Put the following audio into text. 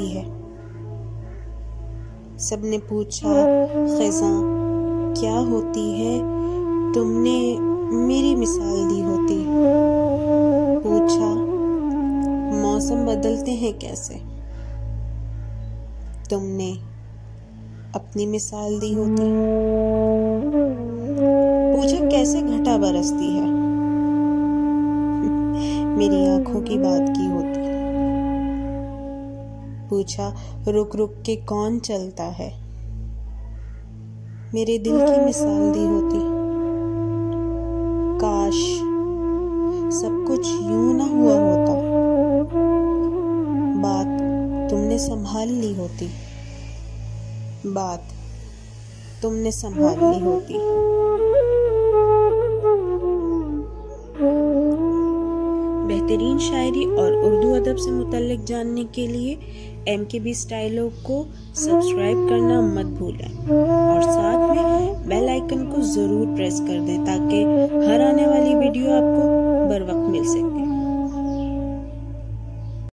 है। सबने पूछा, ख़ज़ां क्या होती है, तुमने मेरी मिसाल दी होती। पूछा, मौसम बदलते हैं कैसे, तुमने अपनी मिसाल दी होती। पूछा, कैसे घटा बरसती है, मेरी आंखों की बात की होती। पूछा, रुक रुक के कौन चलता है, मेरे दिल की मिसाल दी होती। काश सब कुछ यूं ना हुआ होता, बात तुमने संभाल ली होती, बात तुमने संभाल ली होती। बेहतरीन शायरी और उर्दू अदब से मुतल्लिक जानने के लिए MKB स्टाइलो को सब्सक्राइब करना मत भूलें और साथ में बेल आइकन को ज़रूर प्रेस कर दें ताकि हर आने वाली वीडियो आपको बर वक्त मिल सके।